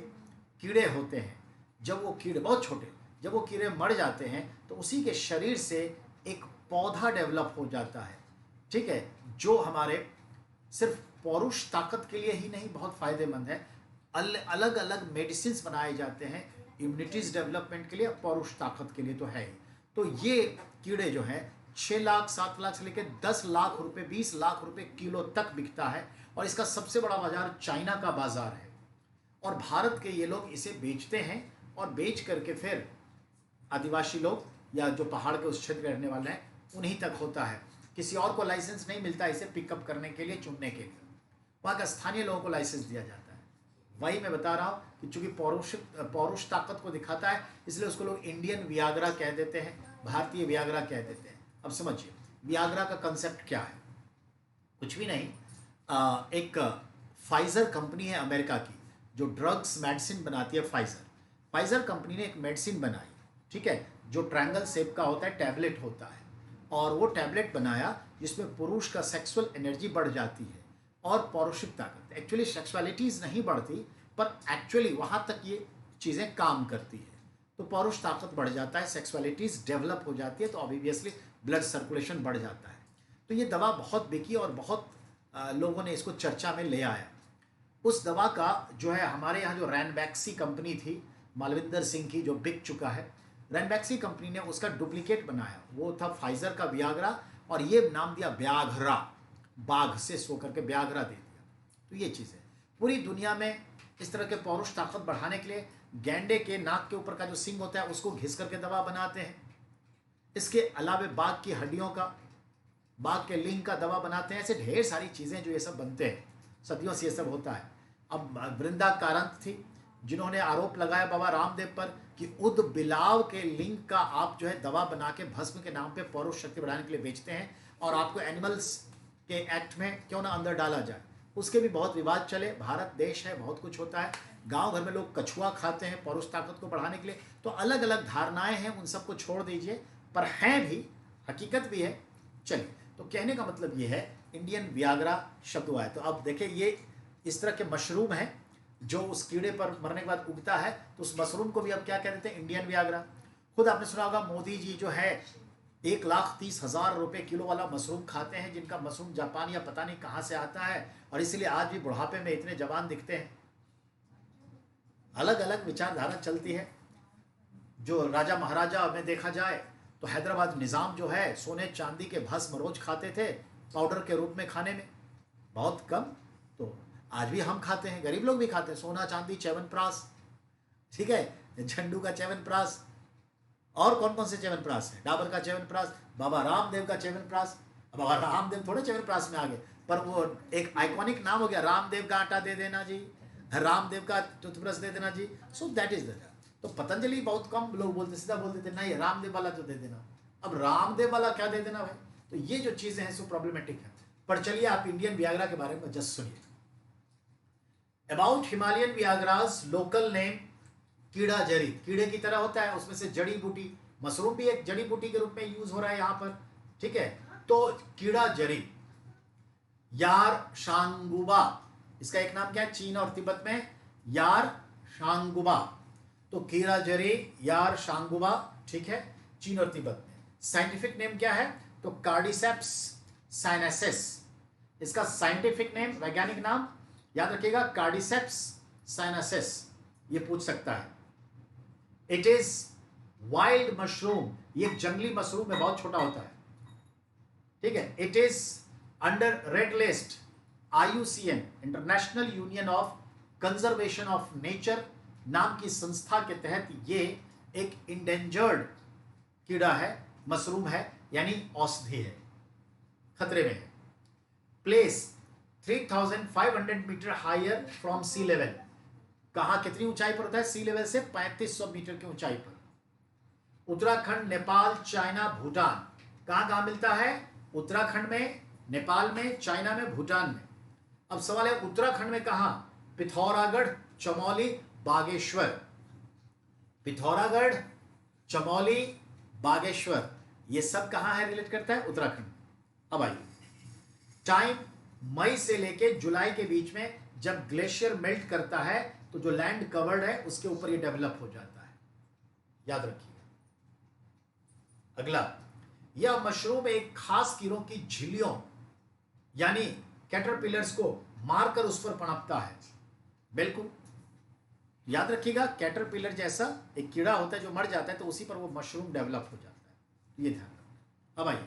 कीड़े होते हैं। जब वो कीड़े, बहुत छोटे, जब वो कीड़े मर जाते हैं तो उसी के शरीर से एक पौधा डेवलप हो जाता है, ठीक है, जो हमारे सिर्फ पौरुष ताकत के लिए ही नहीं बहुत फायदेमंद है। अलग अलग मेडिसिन बनाए जाते हैं इम्यूनिटीज डेवलपमेंट के लिए, पौरुष ताकत के लिए तो है ही। तो ये कीड़े जो हैं 6 लाख 7 लाख से लेकर 10 लाख रुपए, 20 लाख रुपए किलो तक बिकता है, और इसका सबसे बड़ा बाजार चाइना का बाजार है। और भारत के ये लोग इसे बेचते हैं, और बेच करके फिर आदिवासी लोग या जो पहाड़ के उस क्षेत्र में रहने वाले हैं उन्हीं तक होता है। किसी और को लाइसेंस नहीं मिलता इसे पिकअप करने के लिए, चुनने के लिए। वहाँ का स्थानीय लोगों को लाइसेंस दिया जाता है। वही मैं बता रहा हूँ कि चूंकि पौरुष ताकत को दिखाता है, इसलिए उसको लोग इंडियन वियाग्रा कह देते हैं, भारतीय वियाग्रा कह देते हैं। अब समझिए वियाग्रा का कंसेप्ट क्या है। कुछ भी नहीं, एक फाइजर कंपनी है अमेरिका की, जो ड्रग्स मेडिसिन बनाती है। फाइजर कंपनी ने एक मेडिसिन बनाई, ठीक है, जो ट्रायंगल शेप का होता है, टैबलेट होता है, और वो टैबलेट बनाया जिसमें पुरुष का सेक्सुअल एनर्जी बढ़ जाती है और पौरुषिक ताकत। एक्चुअली सेक्सुअलिटीज़ नहीं बढ़ती, पर एक्चुअली वहाँ तक ये चीज़ें काम करती है। तो पौरुष ताकत बढ़ जाता है, सेक्सुअलिटीज़ डेवलप हो जाती है, तो ऑब्वियसली ब्लड सर्कुलेशन बढ़ जाता है। तो ये दवा बहुत बिकी और बहुत लोगों ने इसको चर्चा में ले आया। उस दवा का जो है, हमारे यहाँ जो रैनबैक्सी कंपनी थी मालविंदर सिंह की, जो बिक चुका है, रैनबैक्सी कंपनी ने उसका डुप्लीकेट बनाया। वो था फाइजर का वियाग्रा, और ये नाम दिया व्याघ्रा, बाघ से सो करके व्याघ्रा दे दिया। तो ये चीज़ है। पूरी दुनिया में इस तरह के पौरुष ताकत बढ़ाने के लिए गैंडे के नाक के ऊपर का जो सींग होता है उसको घिस करके दवा बनाते हैं। इसके अलावा बाघ की हड्डियों का, बाघ के लिंग का दवा बनाते हैं। ऐसे ढेर सारी चीज़ें जो ये सब बनते हैं, सदियों से ये सब होता है। अब वृंदा कारंत थी, जिन्होंने आरोप लगाया बाबा रामदेव पर कि उद बिलाव के लिंग का आप जो है दवा बना के भस्म के नाम पे पौरुष शक्ति बढ़ाने के लिए बेचते हैं, और आपको एनिमल्स के एक्ट में क्यों ना अंदर डाला जाए। उसके भी बहुत विवाद चले। भारत देश है, बहुत कुछ होता है। गांव घर में लोग कछुआ खाते हैं पौरुष ताकत को बढ़ाने के लिए। तो अलग अलग धारणाएं हैं, उन सबको छोड़ दीजिए, पर हैं भी, हकीकत भी है। चलिए, तो कहने का मतलब ये है इंडियन वियाग्रा शब्द हुआ है। तो अब देखिए ये इस तरह के मशरूम है जो उस कीड़े पर मरने के बाद उगता है, तो उस मशरूम को भी अब क्या कह देते हैं, इंडियन वियाग्रा। खुद आपने सुना होगा मोदी जी जो है 1,30,000 रुपए किलो वाला मशरूम खाते हैं, जिनका मशरूम जापान या पता नहीं कहाँ से आता है, और इसीलिए आज भी बुढ़ापे में इतने जवान दिखते हैं। अलग अलग विचारधारा चलती है। जो राजा महाराजा में देखा जाए तो हैदराबाद निज़ाम जो है सोने चांदी के भस्म रोज खाते थे पाउडर के रूप में खाने में, बहुत कम। तो आज भी हम खाते हैं, गरीब लोग भी खाते हैं, सोना चांदी च्यवनप्राश, ठीक है, झंडू का च्यवनप्राश, और कौन कौन से च्यवनप्राश है, डाबर का च्यवनप्राश, बाबा रामदेव का च्यवनप्राश। अब बाबा रामदेव थोड़े च्यवनप्राश में आ गए, पर वो एक आइकॉनिक नाम हो गया, रामदेव का आटा दे देना जी, रामदेव का टूथब्रश दे देना जी। So that is the. तो पतंजलि बहुत कम लोग बोलते, सीधा बोल देते नहीं रामदेव वाला तो दे देना। अब रामदेव वाला क्या दे देना भाई? तो ये जो चीजें हैं सो प्रॉब्लमेटिक है। पर चलिए आप इंडियन वियाग्रा के बारे में जस्ट सुनिए। अबाउट हिमालयन वियाग्रास लोकल नेम कीड़ा जरी, कीड़े की तरह होता है, उसमें से जड़ी बूटी, मशरूम भी एक जड़ी बूटी के रूप में यूज हो रहा है यहां पर, ठीक है। तो कीड़ा जरी, यार शांगुबा, इसका एक नाम क्या है चीन और तिब्बत में, यार शांगुबा। तो कीड़ा जरी, यार शांगुबा, ठीक है, चीन और तिब्बत में। साइंटिफिक नेम क्या है? तो कार्डिसेप्स साइनेसिस, इसका साइंटिफिक नेम, वैज्ञानिक नाम याद रखिएगा, कार्डिसेप्स साइनेसिस, ये पूछ सकता है। इट इज वाइल्ड मशरूम, ये जंगली मशरूम है, बहुत छोटा होता है, ठीक है। It is under red list IUCN, international union of conservation of nature नाम की संस्था के तहत ये एक इंडेंजर्ड कीड़ा है, मशरूम है, यानी औषधि है, खतरे में है। Place 3,500 metre higher from sea level, कहां कितनी ऊंचाई पर होता है? सी लेवल से 3500 मीटर की ऊंचाई पर। उत्तराखंड, नेपाल, चाइना, भूटान। कहां कहां मिलता है? उत्तराखंड में, नेपाल में, चाइना में, भूटान में। अब सवाल है उत्तराखंड में कहां? पिथौरागढ़, चमोली, बागेश्वर। पिथौरागढ़, चमोली, बागेश्वर, ये सब कहां है, रिलेट करता है? उत्तराखंड। अब आइए, टाइम मई से लेके जुलाई के बीच में, जब ग्लेशियर मेल्ट करता है तो जो लैंड कवर्ड है उसके ऊपर ये डेवलप हो जाता है, याद रखिएगा। अगला, यह मशरूम एक खास कीड़ों की झिल्लियों यानी कैटरपिलर्स को मारकर उस पर पनपता है। बिल्कुल याद रखिएगा, कैटरपिलर जैसा एक कीड़ा होता है जो मर जाता है तो उसी पर वो मशरूम डेवलप हो जाता है, ये ध्यान रखो। अब आइए,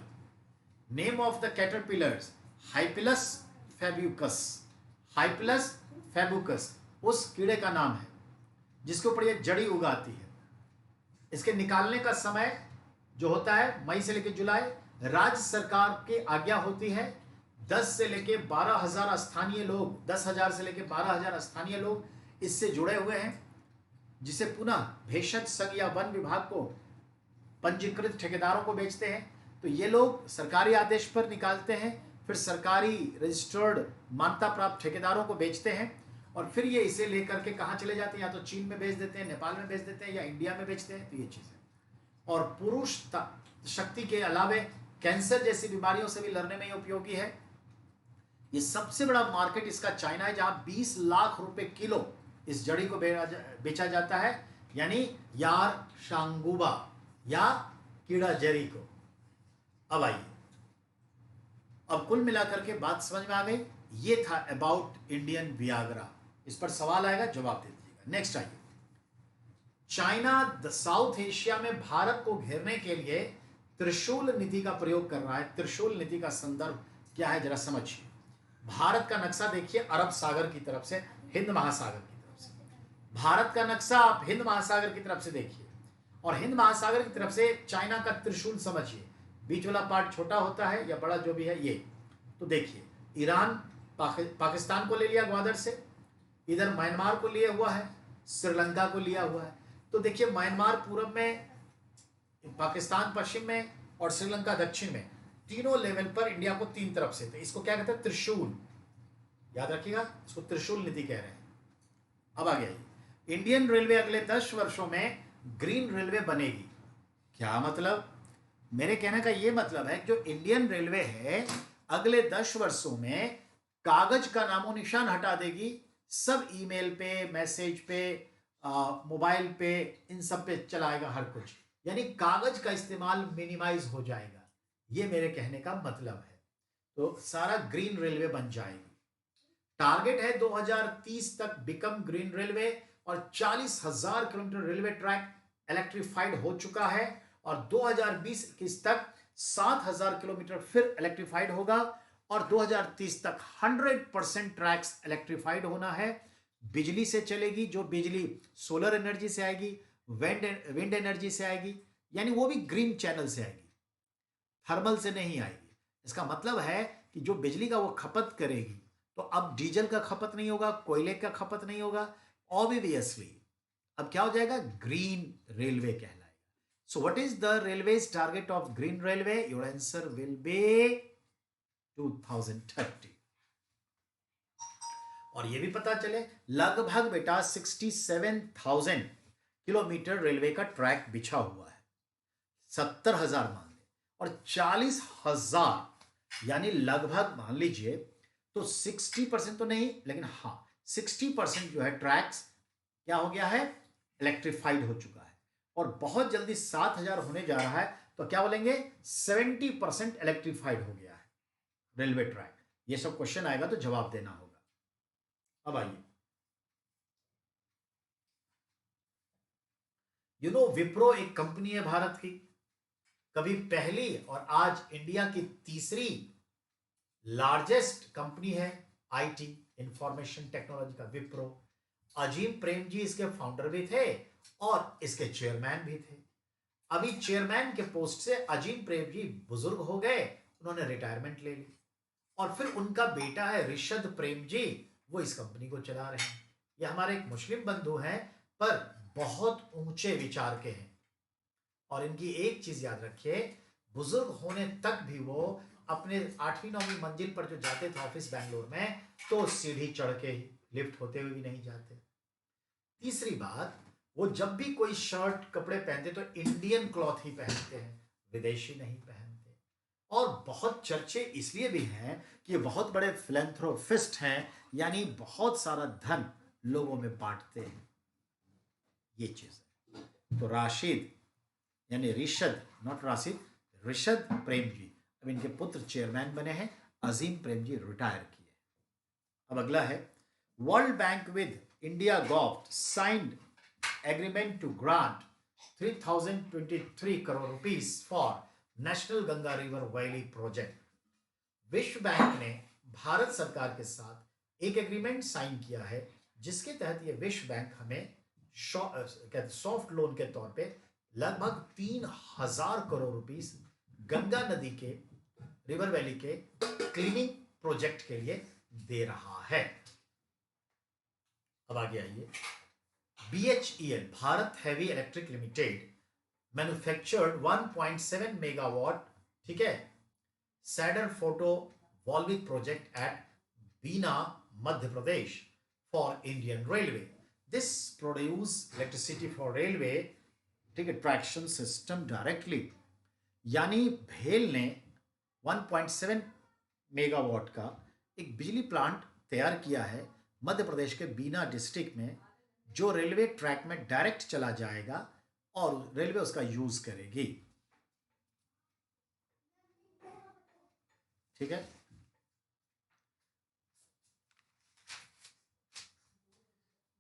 नेम ऑफ द कैटरपिलर्स, हाइपिलस फैब्यूकस। हाइपिलस फैब्यूकस उस कीड़े का नाम है जिसके ऊपर ये जड़ी उगाती है। इसके निकालने का समय जो होता है मई से लेकर जुलाई, राज्य सरकार की आज्ञा होती है। 10 से लेके 12,000 स्थानीय लोग, 10,000 से लेके 12,000 स्थानीय लोग इससे जुड़े हुए हैं, जिसे पुनः भेषज संघ या वन विभाग को पंजीकृत ठेकेदारों को बेचते हैं। तो ये लोग सरकारी आदेश पर निकालते हैं, फिर सरकारी रजिस्टर्ड मान्यता प्राप्त ठेकेदारों को बेचते हैं, और फिर ये इसे लेकर के कहाँ चले जाते हैं? या तो चीन में बेच देते हैं, नेपाल में बेच देते हैं, या इंडिया में बेचते हैं। तो ये चीज़ है। और पुरुष शक्ति के अलावे कैंसर जैसी बीमारियों से भी लड़ने में ये उपयोगी है। ये सबसे बड़ा मार्केट इसका चाइना है, जहां 20 लाख रुपए किलो इस जड़ी को बेचा जाता है, यानी यार शांगुबा या कीड़ा जरी को। अब आइए, अब कुल मिलाकर के बात समझ में आ गई। ये था अबाउट इंडियन वियाग्रा। इस पर सवाल आएगा, जवाब दे दीजिएगा। नेक्स्ट आइए, चाइना साउथ एशिया में भारत को घेरने के लिए त्रिशूल नीति का प्रयोग कर रहा है। त्रिशूल नीति का संदर्भ क्या है, जरा समझिए। भारत का नक्शा देखिए, अरब सागर की तरफ से, हिंद महासागर की तरफ से। भारत का नक्शा आप हिंद महासागर की तरफ से देखिए, और हिंद महासागर की तरफ से चाइना का त्रिशूल समझिए। बीच वाला पार्ट छोटा होता है या बड़ा जो भी है, ये तो देखिए, ईरान पाकिस्तान को ले लिया ग्वादर से, इधर म्यांमार को लिया हुआ है, श्रीलंका को लिया हुआ है। तो देखिए, म्यांमार पूरब में, पाकिस्तान पश्चिम में, और श्रीलंका दक्षिण में, तीनों लेवल पर इंडिया को 3 तरफ से। तो इसको क्या कहते हैं? त्रिशूल, याद रखिएगा, इसको त्रिशूल नीति कह रहे हैं। अब आ गया, इंडियन रेलवे अगले 10 वर्षों में ग्रीन रेलवे बनेगी। क्या मतलब? मेरे कहने का ये मतलब है जो इंडियन रेलवे है अगले 10 वर्षों में कागज का नामो निशान हटा देगी। सब ईमेल पे, मैसेज पे, मोबाइल पे, इन सब पे चलाएगा हर कुछ। यानी कागज का इस्तेमाल मिनिमाइज हो जाएगा, ये मेरे कहने का मतलब है। तो सारा ग्रीन रेलवे बन जाएगी। टारगेट है 2030 तक बिकम ग्रीन रेलवे, और 40,000 किलोमीटर रेलवे ट्रैक इलेक्ट्रीफाइड हो चुका है, और 2020-21 तक 7,000 किलोमीटर फिर इलेक्ट्रीफाइड होगा, और 2030 तक 100% ट्रैक्स इलेक्ट्रीफाइड होना है। बिजली से चलेगी, जो बिजली सोलर एनर्जी से आएगी, विंड एनर्जी से आएगी, यानी वो भी ग्रीन चैनल से आएगी, थर्मल से नहीं आएगी। इसका मतलब है कि जो बिजली का वो खपत करेगी, तो अब डीजल का खपत नहीं होगा, कोयले का खपत नहीं होगा, ऑब्वियसली अब क्या हो जाएगा, ग्रीन रेलवे कहलाएगा। So what is the railways target of green railway? Your answer will be 2030। और ये भी पता चले लगभग बेटा 67,000 किलोमीटर रेलवे का ट्रैक बिछा हुआ है। 70,000 मान ले, और 40,000 यानी लगभग मान लीजिए, तो 60% तो नहीं, लेकिन हाँ 60% जो है ट्रैक्स क्या हो गया है, इलेक्ट्रीफाइड हो चुका है। और बहुत जल्दी 7,000 होने जा रहा है, तो क्या बोलेंगे, 70% इलेक्ट्रीफाइड हो गया है रेलवे ट्रैक। ये सब क्वेश्चन आएगा तो जवाब देना होगा। अब आइए, विप्रो एक कंपनी है भारत की, कभी पहली और आज इंडिया की तीसरी लार्जेस्ट कंपनी है आईटी, इंफॉर्मेशन टेक्नोलॉजी का विप्रो। अजीम प्रेम जी इसके फाउंडर भी थे और इसके चेयरमैन भी थे। अभी चेयरमैन के पोस्ट से अजीम प्रेम जी बुजुर्ग हो गए, उन्होंने रिटायरमेंट ले ली, और फिर उनका बेटा है ऋषद प्रेम जी, वो इस कंपनी को चला रहे हैं। ये हमारे एक मुस्लिम बंधु हैं, पर बहुत ऊंचे विचार के हैं। और इनकी एक चीज याद रखिए, बुजुर्ग होने तक भी वो अपने 8वीं 9वीं मंजिल पर जो जाते थे ऑफिस बैंगलोर में, तो सीढ़ी चढ़ के ही, लिफ्ट होते हुए भी नहीं जाते। तीसरी बात, वो जब भी कोई शर्ट कपड़े पहनते तो इंडियन क्लॉथ ही पहनते हैं, विदेशी नहीं पहनते। और बहुत चर्चे इसलिए भी हैं कि ये बहुत बड़े फिलेंथ्रोपिस्ट हैं, यानी बहुत सारा धन लोगों में बांटते हैं, ये चीज है। तो राशिद यानी ऋषद, नॉट राशिद, ऋषद प्रेम जी, अब इनके पुत्र चेयरमैन बने हैं। अजीम प्रेम जी रिटायर किए। अब अगला है, world bank with India gov signed agreement to grant 3,023 crore rupees for national Ganga river valley project. विश्व बैंक ने भारत सरकार के साथ एक एग्रीमेंट साइन किया है, जिसके तहत ये विश्व बैंक हमें सॉफ्ट लोन के तौर पे लगभग 3,000 करोड़ रुपीस गंगा नदी के, रिवर वैली के क्लीनिंग प्रोजेक्ट के लिए दे रहा है। अब आगे आइए, BHEL Bharat heavy electric limited manufactured 1.7 megawatt, ठीक है, solar photovoltaic project at Bina Madhya Pradesh for Indian railway. This produce electricity for railway, ठीक है, ट्रैक्शन सिस्टम डायरेक्टली। यानी भेल ने 1.7 मेगावाट का एक बिजली प्लांट तैयार किया है मध्य प्रदेश के बीना डिस्ट्रिक्ट में, जो रेलवे ट्रैक में डायरेक्ट चला जाएगा और रेलवे उसका यूज करेगी। ठीक है,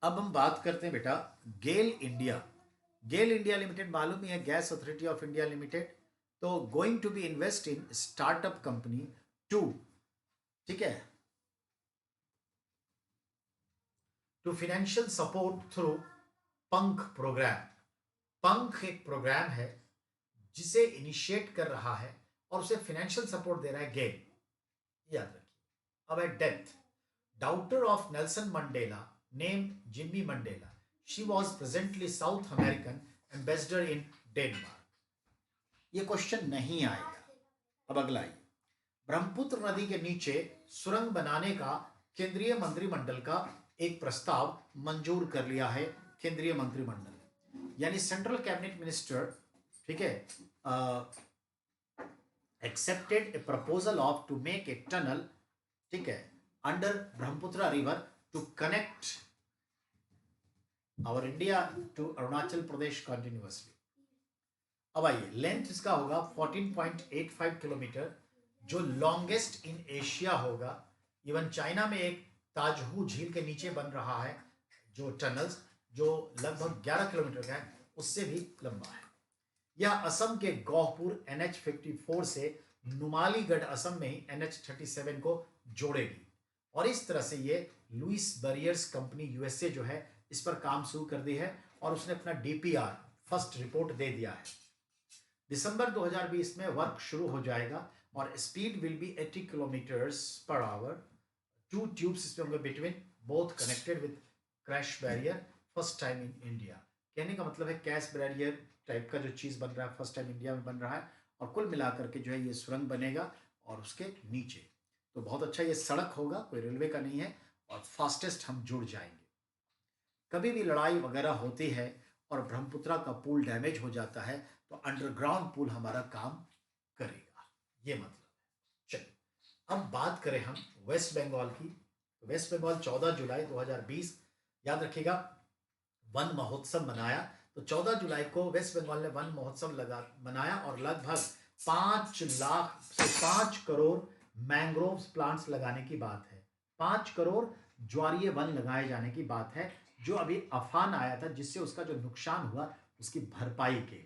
अब हम बात करते हैं बेटा GAIL India. GAIL India limited मालूम ही है, gas authority of India limited. तो going to be invest in startup company to, ठीक है, to financial support through Pankh program. Pankh एक प्रोग्राम है जिसे इनिशिएट कर रहा है और उसे फाइनेंशियल सपोर्ट दे रहा है गेल, याद रखिए। अब at death, daughter of Nelson Mandela named Jimmy Mandela, she was presently south American ambassador in Denmark. ये क्वेश्चन नहीं आएगा। अब अगला आइए, ब्रह्मपुत्र नदी के नीचे सुरंग बनाने का केंद्रीय मंत्रिमंडल का एक प्रस्ताव मंजूर कर लिया है केंद्रीय मंत्रिमंडल, यानी सेंट्रल कैबिनेट मिनिस्टर, ठीक है, accepted a proposal of to make a tunnel, ठीक है, under Brahmaputra river to connect our India to Arunachal Pradesh continuously. अब आइए, लेंथ इसका होगा 14.85 किलोमीटर, जो लॉन्गेस्ट इन एशिया होगा। इवन चाइना में एक ताजहू झील के नीचे बन रहा है जो टनल्स, जो लगभग 11 किलोमीटर का है, उससे भी लंबा है। यह असम के गौहपुर NH54 से नुमालीगढ़ असम में ही NH37 को जोड़ेगी, और इस तरह से ये लुइस बैरियर्स कंपनी USA जो है इस पर काम शुरू कर दी है, और उसने अपना DPR फर्स्ट रिपोर्ट दे दिया है। दिसंबर 2020 में वर्क शुरू हो जाएगा, और speed will be 80 kilometres per hour. 2 tubes इसमें होंगे between, both connected with crash barrier, first time in India. कहने का मतलब है कैश बैरियर टाइप का जो चीज़ बन रहा है फर्स्ट टाइम इंडिया में बन रहा है, और कुल मिलाकर के जो है ये सुरंग बनेगा और उसके नीचे। तो बहुत अच्छा ये सड़क होगा, कोई रेलवे का नहीं है, और फास्टेस्ट हम जुड़ जाएंगे। कभी भी लड़ाई वगैरह होती है और ब्रह्मपुत्रा का पुल डैमेज हो जाता है, तो अंडरग्राउंड पुल हमारा काम करेगा, ये मतलब है। चलिए अब बात करें हम वेस्ट बंगाल की। वेस्ट बंगाल 14 जुलाई 2020, याद रखिएगा, वन महोत्सव मनाया। तो 14 जुलाई को वेस्ट बंगाल ने वन महोत्सव मनाया, और लगभग 5 लाख से 5 करोड़ मैंग्रोव प्लांट्स लगाने की बात है। 5 करोड़ ज्वारीय वन लगाए जाने की बात है, जो अभी अफान आया था, जिससे उसका जो नुकसान हुआ उसकी भरपाई के लिए।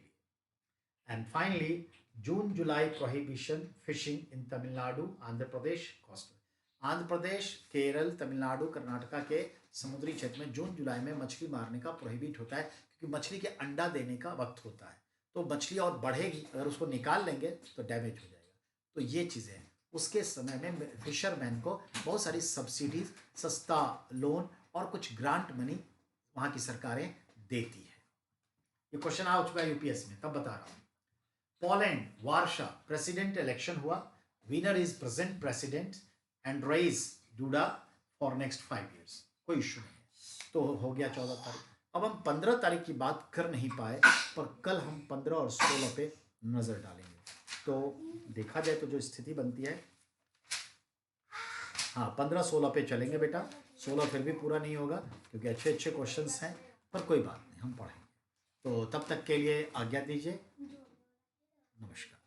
And finally June July prohibition fishing in Tamil Nadu, Andhra Pradesh, coastal. Andhra Pradesh, Kerala, Tamil Nadu, Karnataka के समुद्री क्षेत्र में जून जुलाई में मछली मारने का प्रोहिबिट होता है, क्योंकि मछली के अंडा देने का वक्त होता है। तो मछली और बढ़ेगी, अगर उसको निकाल लेंगे तो डैमेज हो जाएगा। तो ये चीज़ें हैं। उसके समय में फिशरमैन को बहुत सारी सब्सिडीज, सस्ता लोन और कुछ ग्रांट मनी वहाँ की सरकारें देती है। ये क्वेश्चन आ चुका है UPSC में, तब बता रहा हूँ। पोलैंड, वार्शा, प्रेसिडेंट इलेक्शन हुआ। Winner is present president Andrzej Duda for next 5 years। कोई इशू नहीं है। तो हो गया 14 तारीख। अब हम 15 तारीख की बात कर नहीं पाए, पर कल हम 15 और 16 पे नजर डालेंगे। तो देखा जाए तो जो स्थिति बनती है, हाँ 15-16 पे चलेंगे बेटा। 16 फिर भी पूरा नहीं होगा, क्योंकि अच्छे अच्छे क्वेश्चंस हैं, पर कोई बात नहीं, हम पढ़ेंगे। तो तब तक के लिए आज्ञा दीजिए, नमस्कार।